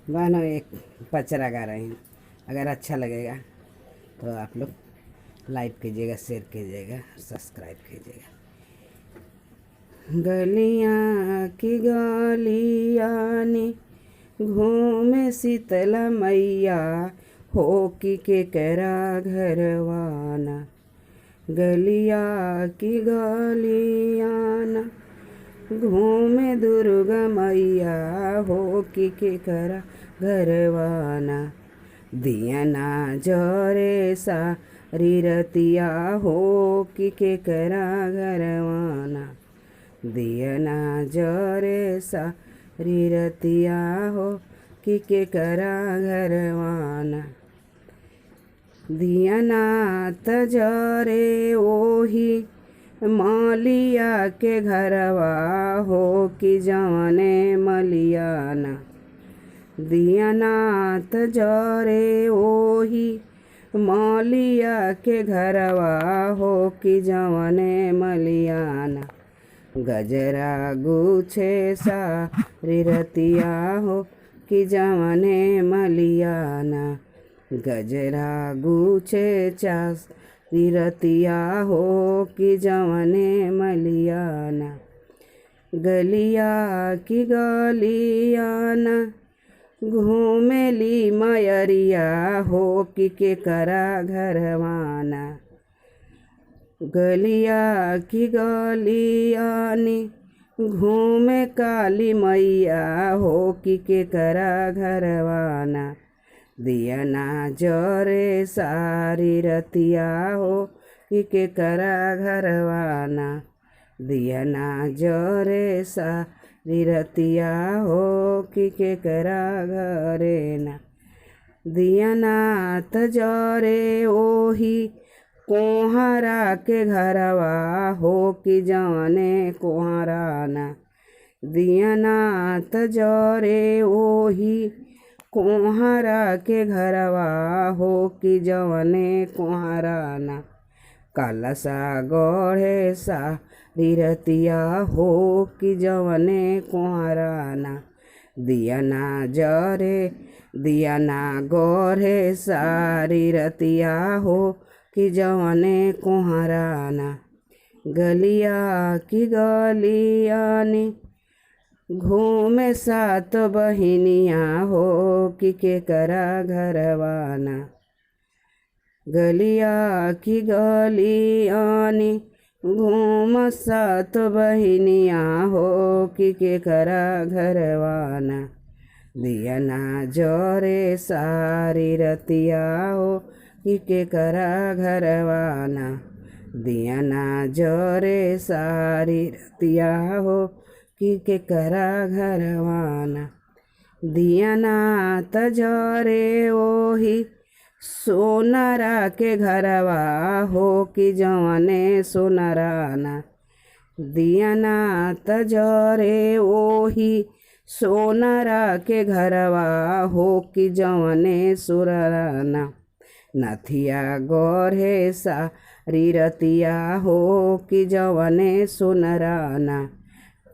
बहनों एक पचरा गा रहे हैं। अगर अच्छा लगेगा तो आप लोग लाइक कीजिएगा, शेयर कीजिएगा, सब्सक्राइब कीजिएगा। गलियाँ की गलियाँ ने घूमे शीतला मैया, हो कि के करा घरवाना। गलिया की गलियाँ न घूमे दुर्गा मैया, हो कि के करा घरवाना। दिया ना जरे सारी रतिया, हो कि के करा घरवाना। दिया ना जरे सारी रतिया, हो कि के करा घरवाना। दिया ना तजरे ओही मालिया के घरवा, हो कि जवने मलियाना। दिया ना तजरे ओही मालिया के घरवा, हो कि जवने मलियाना। गजरा गुछे सारी रतिया, हो कि जवने मलियाना। गजरा गुछे चारी रतिया, हो कि जवने मलियाना। गलिया की गलियाना घूमेली मयरिया, हो कि के करा घरवाना। गलिया की गलियानी घूमे काली मैया, हो कि के करा घरवाना। दिया ना जरे सारी रतिया, हो कि के करा घरवाना। दिया ना जरे सारी रतिया, हो कि के करा घरेना। दिया ना तजरे ओही कोहरा के घरवा, हो कि जवने कोहराना। दिया ना तजरे ओही कोहरा के घरवा, हो कि जवने कोहराना। कलसा गढ़े सारी रतिया, हो कि जवने कोहराना। दिया ना जरे दिया ना गढ़े सारी रतिया, हो कि जवने कोहराना। गलिया की गलियानी घूमे सात बहिनिया, हो कि के करा घरवाना। गलिया की गलियानी घूम सात बहिनिया, हो कि के करा घरवाना। दिया ना जरे सारी रतिया, हो कि के करा घरवाना। दिया ना जरे सारी रतिया, हो कि के करा घरवाना। दिया ना तजरे ओही सोनारा के घरवा, हो कि जवने सोनाराना। दिया ना तजरे ओही सोनारा के घरवा, हो कि जवने सुराना। नथिया गढ़े सारी रतिया, हो कि जवने सुनराना।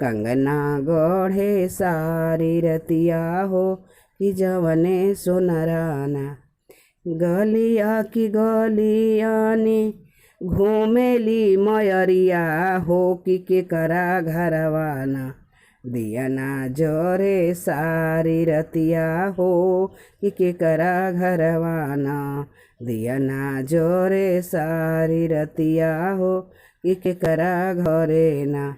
कंगना गढ़े सारी रतिया, हो कि जवने सुनराना। गलिया की गलियानी घूमेली मयरिया, हो कि के करा घरवाना। दिया ना जरे सारी रतिया, हो कि के करा घरवाना। दिया ना जरे सारी रतिया, हो कि के करा घरेना।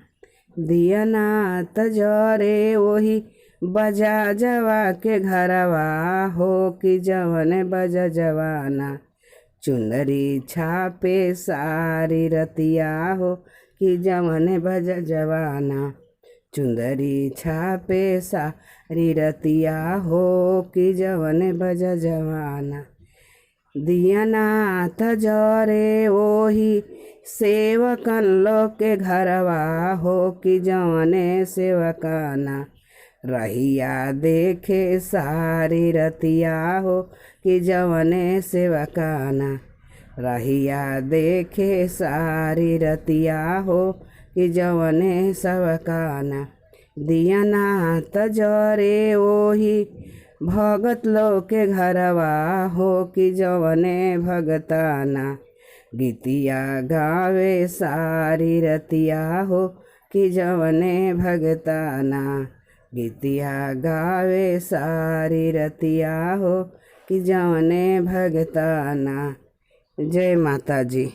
दिया ना तजरे ओही बजा जवा के घरवा, हो कि जवने बजा जवाना। चुंदरी छापे सारी रतिया, हो कि जवने बजा जवाना। चुंदरी छापे सारी रतिया, हो कि जवने बजा जवाना। दिया ना तजरे ओही सेवकन लोग के घरवा, हो कि जवने सेवकाना। रहिया देखे सारी रतिया, हो कि जवने सेवकाना। रहिया देखे सारी रतिया, हो कि जवने सेवकाना। दिया ना तजरे ओही भगत लोग के घरवा हो कि जवने भगताना गीतिया गावे सारी रतिया हो कि जवने भगताना गीतिया गावे सारी रतिया हो कि जवने भगताना। जय माता जी।